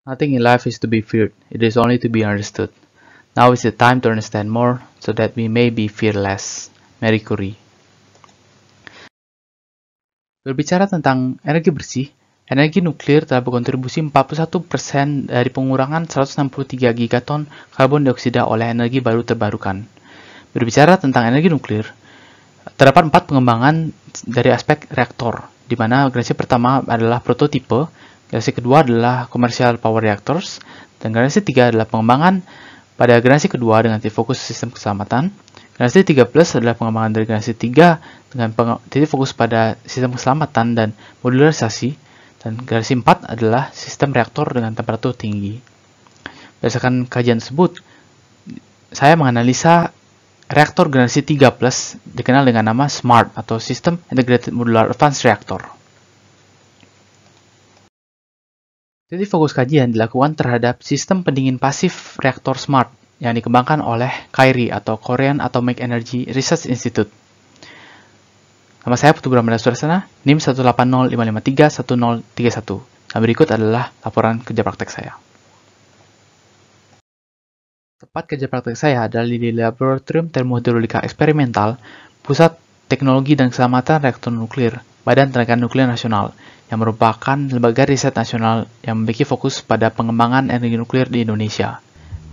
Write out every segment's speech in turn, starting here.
Nothing in life is to be feared, it is only to be understood. Now is the time to understand more, so that we may be fearless. Marie Curie. Berbicara tentang energi bersih, energi nuklir telah berkontribusi 41% dari pengurangan 163 gigaton karbon dioksida oleh energi baru terbarukan. Berbicara tentang energi nuklir, terdapat 4 pengembangan dari aspek reaktor, di mana generasi pertama adalah prototipe, generasi kedua adalah commercial power reactors, dan generasi 3 adalah pengembangan pada generasi kedua dengan titik fokus sistem keselamatan. Generasi 3 plus adalah pengembangan dari generasi 3 dengan titik fokus pada sistem keselamatan dan modularisasi, dan generasi 4 adalah sistem reaktor dengan temperatur tinggi. Berdasarkan kajian tersebut, saya menganalisa reaktor generasi 3 plus dikenal dengan nama SMART atau System Integrated Modular Advanced Reactor. Titik fokus kajian dilakukan terhadap sistem pendingin pasif reaktor SMART yang dikembangkan oleh KAIRI atau Korean Atomic Energy Research Institute. Nama saya Putu Bramanda Sudarsana, NIM 18055311031. Dan berikut adalah laporan kerja praktek saya. Tempat kerja praktek saya adalah di Laboratorium Termohidrolika Eksperimental, Pusat Teknologi dan Keselamatan Reaktor Nuklir, Badan Tenaga Nuklir Nasional, yang merupakan lembaga riset nasional yang memiliki fokus pada pengembangan energi nuklir di Indonesia.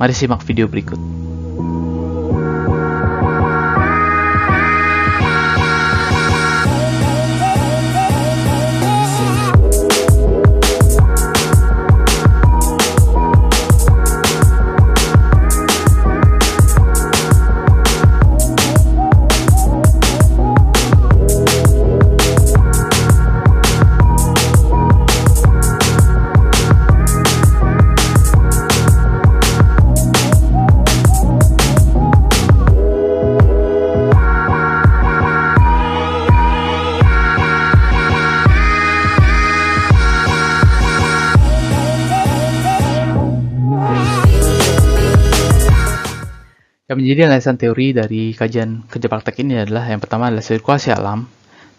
Mari simak video berikut. Yang menjadi landasan teori dari kajian kerja praktek ini adalah yang pertama adalah sirkulasi alam,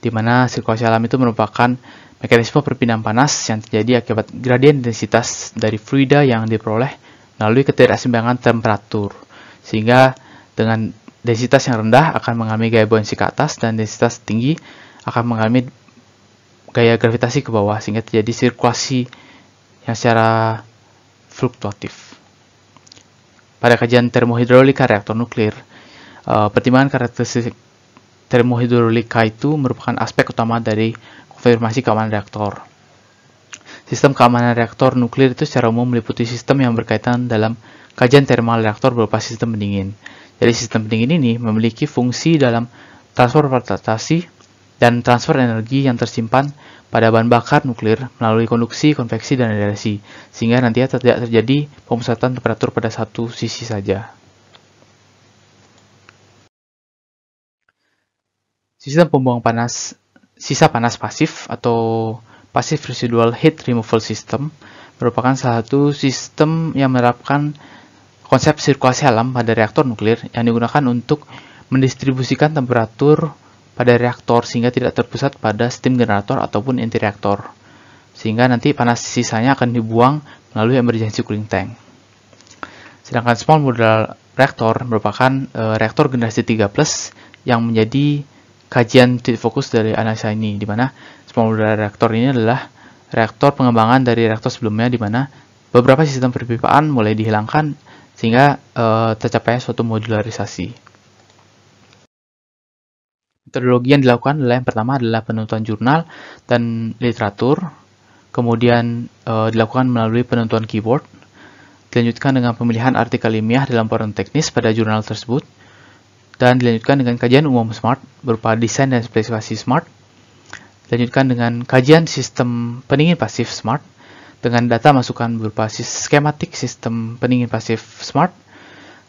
di mana sirkulasi alam itu merupakan mekanisme perpindahan panas yang terjadi akibat gradien densitas dari fluida yang diperoleh melalui ketidakseimbangan temperatur, sehingga dengan densitas yang rendah akan mengalami gaya buoyansi ke atas dan densitas tinggi akan mengalami gaya gravitasi ke bawah, sehingga terjadi sirkulasi yang secara fluktuatif. Pada kajian termohidrolika reaktor nuklir, pertimbangan karakteristik termohidrolika itu merupakan aspek utama dari konfirmasi keamanan reaktor. Sistem keamanan reaktor nuklir itu secara umum meliputi sistem yang berkaitan dalam kajian termal reaktor berupa sistem pendingin. Jadi sistem pendingin ini memiliki fungsi dalam transfer rotasi dan transfer energi yang tersimpan pada bahan bakar nuklir melalui konduksi, konveksi, dan radiasi, sehingga nantinya tidak terjadi pemusatan temperatur pada satu sisi saja. Sistem pembuang panas, sisa panas pasif atau Passive Residual Heat Removal System merupakan salah satu sistem yang menerapkan konsep sirkulasi alam pada reaktor nuklir yang digunakan untuk mendistribusikan temperatur pada reaktor sehingga tidak terpusat pada steam generator ataupun inti reaktor, sehingga nanti panas sisanya akan dibuang melalui emergency cooling tank. Sedangkan small modular reactor merupakan reaktor generasi 3 plus yang menjadi kajian titik fokus dari analisa ini, di mana small modular reactor ini adalah reaktor pengembangan dari reaktor sebelumnya, di mana beberapa sistem perpipaan mulai dihilangkan sehingga tercapai suatu modularisasi. Metodologi yang dilakukan adalah yang pertama adalah penentuan jurnal dan literatur, kemudian dilakukan melalui penentuan keyword, dilanjutkan dengan pemilihan artikel ilmiah dalam forum teknis pada jurnal tersebut, dan dilanjutkan dengan kajian umum SMART berupa desain dan spesifikasi SMART, dilanjutkan dengan kajian sistem pendingin pasif SMART dengan data masukan berupa skematik sistem pendingin pasif SMART,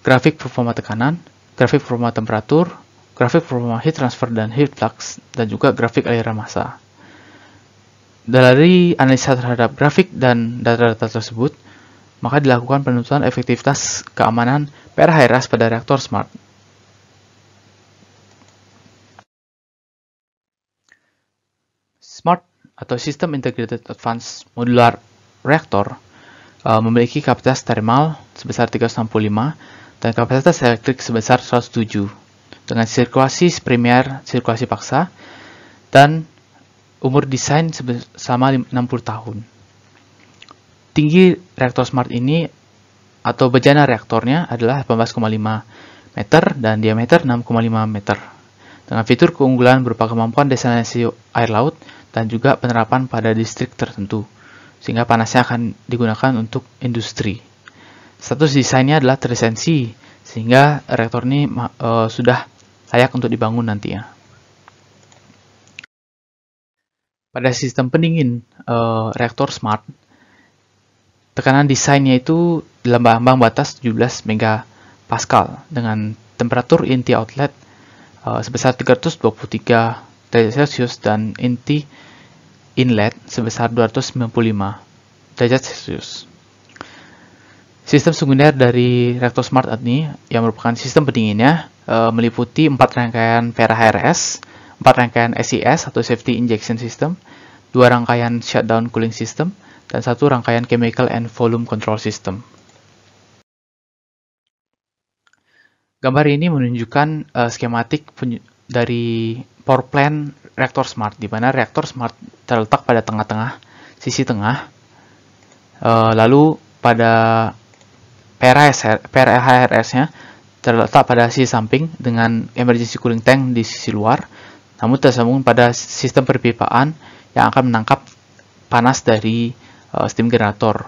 grafik performa tekanan, grafik performa temperatur, grafik performa heat transfer dan heat flux, dan juga grafik aliran massa. Dari analisa terhadap grafik dan data-data tersebut, maka dilakukan penentuan efektivitas keamanan PRHRS pada reaktor smart. Smart atau System Integrated Advanced Modular Reactor memiliki kapasitas termal sebesar 365 dan kapasitas elektrik sebesar 107 dengan sirkulasi primer, sirkulasi paksa, dan umur desain selama 60 tahun. Tinggi reaktor smart ini atau bejana reaktornya adalah 18,5 meter dan diameter 6,5 meter. Dengan fitur keunggulan berupa kemampuan desalinasi air laut dan juga penerapan pada distrik tertentu, sehingga panasnya akan digunakan untuk industri. Status desainnya adalah terlisensi, sehingga reaktor ini sudah layak untuk dibangun nantinya. Pada sistem pendingin reaktor smart, tekanan desainnya itu dalam ambang batas 17 megapascal dengan temperatur inti outlet sebesar 323 derajat Celcius dan inti inlet sebesar 295 derajat Celcius. Sistem sekunder dari reaktor smart ini yang merupakan sistem pendinginnya meliputi 4 rangkaian PRHRS, 4 rangkaian SIS atau Safety Injection System, 2 rangkaian Shutdown Cooling System, dan 1 rangkaian Chemical and Volume Control System. Gambar ini menunjukkan skematik dari power plant reaktor smart, di mana reaktor smart terletak pada tengah-tengah, sisi tengah, lalu pada PRHRS-nya terletak pada sisi samping dengan emergency cooling tank di sisi luar, namun tersambung pada sistem perpipaan yang akan menangkap panas dari steam generator.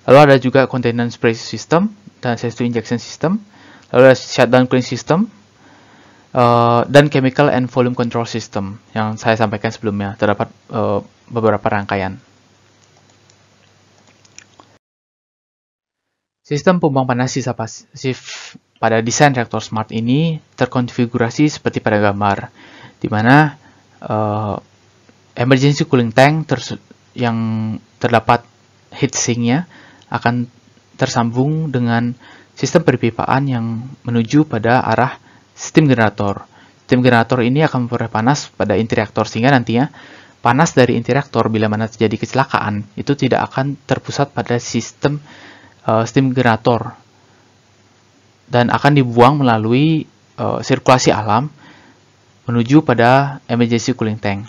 Lalu ada juga containment spray system dan CO2 injection system, lalu ada shutdown cooling system, dan chemical and volume control system yang saya sampaikan sebelumnya. Terdapat beberapa rangkaian. Sistem pembuang panas sisa pasif pada desain reaktor smart ini terkonfigurasi seperti pada gambar, di mana emergency cooling tank yang terdapat heatsinknya akan tersambung dengan sistem perpipaan yang menuju pada arah steam generator. Steam generator ini akan memperoleh panas pada inti reaktor, sehingga nantinya panas dari inti reaktor bila mana terjadi kecelakaan itu tidak akan terpusat pada sistem steam generator dan akan dibuang melalui sirkulasi alam menuju pada emergency cooling tank.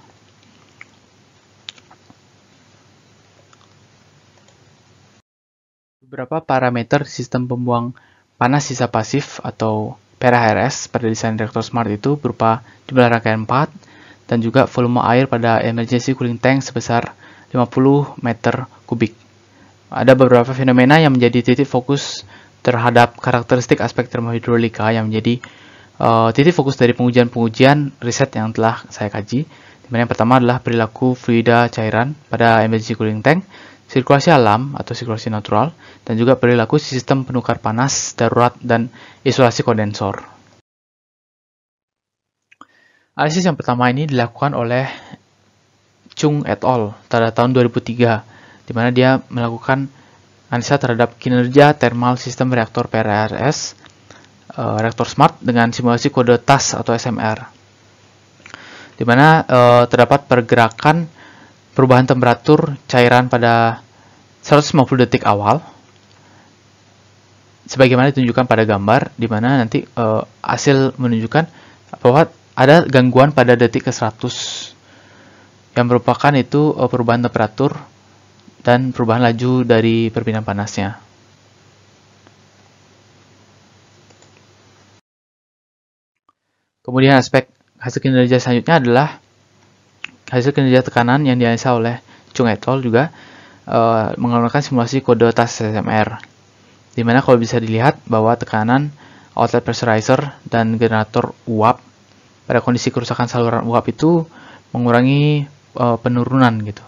Beberapa parameter sistem pembuang panas sisa pasif atau PRHRS pada desain reaktor smart itu berupa jumlah rangkaian 4 dan juga volume air pada emergency cooling tank sebesar 50 meter kubik. Ada beberapa fenomena yang menjadi titik fokus terhadap karakteristik aspek termohidrolika yang menjadi titik fokus dari pengujian-pengujian riset yang telah saya kaji. Dimana yang pertama adalah perilaku fluida cairan pada emergency cooling tank, sirkulasi alam atau sirkulasi natural, dan juga perilaku sistem penukar panas darurat dan isolasi kondensor. Analisis yang pertama ini dilakukan oleh Chung et al. Pada tahun 2003. Di mana dia melakukan analisa terhadap kinerja thermal sistem reaktor PRHRS, reaktor smart dengan simulasi kode TAS atau SMR, di mana terdapat pergerakan perubahan temperatur cairan pada 150 detik awal, sebagaimana ditunjukkan pada gambar, di mana nanti hasil menunjukkan bahwa ada gangguan pada detik ke-100 yang merupakan itu perubahan temperatur dan perubahan laju dari perpindahan panasnya. Kemudian aspek hasil kinerja selanjutnya adalah hasil kinerja tekanan yang dianalisa oleh Chung et al. Juga menggunakan simulasi kode TAS SMR, di mana kalau bisa dilihat bahwa tekanan outlet pressurizer dan generator uap pada kondisi kerusakan saluran uap itu mengurangi penurunan gitu.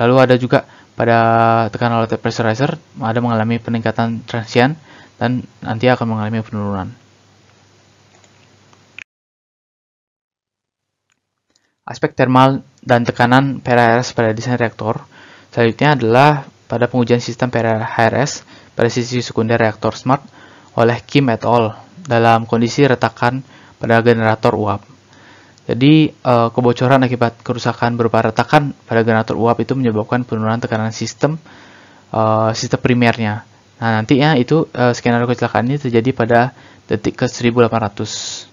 Lalu ada juga pada tekanan outlet pressurizer ada mengalami peningkatan transient dan nanti akan mengalami penurunan. Aspek thermal dan tekanan PRHRS pada desain reaktor. Selanjutnya adalah pada pengujian sistem PRHRS pada sisi sekunder reaktor SMART oleh Kim et al. Dalam kondisi retakan pada generator uap. Jadi, kebocoran akibat kerusakan berupa retakan pada generator uap itu menyebabkan penurunan tekanan sistem primernya. Nah, nantinya itu skenario kecelakaan ini terjadi pada detik ke 1800.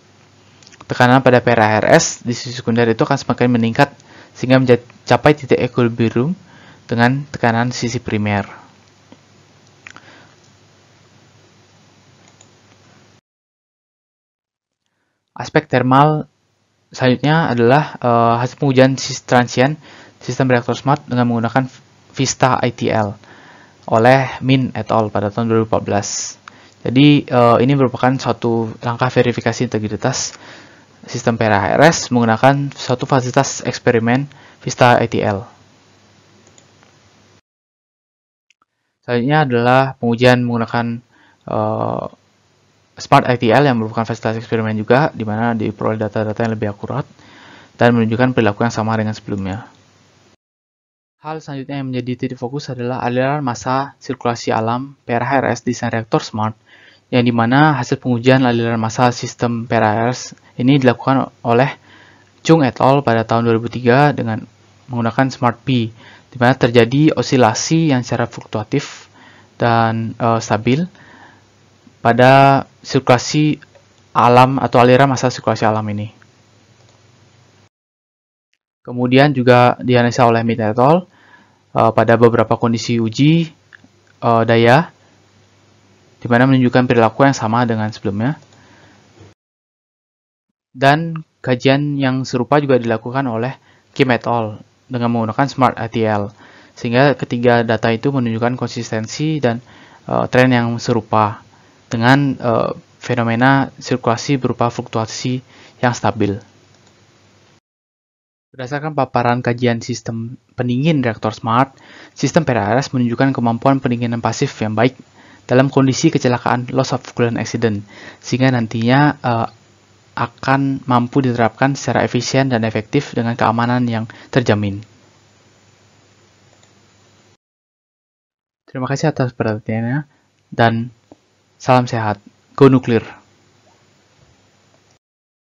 Tekanan pada PRHRS di sisi sekunder itu akan semakin meningkat sehingga mencapai titik equilibrium dengan tekanan sisi primer. Aspek thermal selanjutnya adalah hasil pengujian transient sistem reaktor SMART dengan menggunakan Vista ITL oleh Min et al. Pada tahun 2014. Jadi ini merupakan suatu langkah verifikasi integritas sistem PRHRS menggunakan suatu fasilitas eksperimen Vista ITL. Selanjutnya adalah pengujian menggunakan Smart ITL yang merupakan fasilitas eksperimen juga, di mana diperoleh data-data yang lebih akurat dan menunjukkan perilaku yang sama dengan sebelumnya. Hal selanjutnya yang menjadi titik fokus adalah aliran massa sirkulasi alam PRHRS desain reaktor SMART, yang dimana hasil pengujian aliran massa sistem PRHRS ini dilakukan oleh Chung et al. Pada tahun 2003 dengan menggunakan SMART P, di mana terjadi osilasi yang secara fluktuatif dan stabil pada sirkulasi alam atau aliran massa sirkulasi alam ini. Kemudian juga dianalisa oleh Min et al. Pada beberapa kondisi uji daya, di mana menunjukkan perilaku yang sama dengan sebelumnya. Dan kajian yang serupa juga dilakukan oleh Kim et al. Dengan menggunakan Smart ITL, sehingga ketiga data itu menunjukkan konsistensi dan tren yang serupa dengan fenomena sirkulasi berupa fluktuasi yang stabil. Berdasarkan paparan kajian sistem pendingin reaktor SMART, sistem PRHRS menunjukkan kemampuan pendinginan pasif yang baik dalam kondisi kecelakaan loss of coolant accident, sehingga nantinya akan mampu diterapkan secara efisien dan efektif dengan keamanan yang terjamin. Terima kasih atas perhatiannya dan salam sehat. Go Nuklir!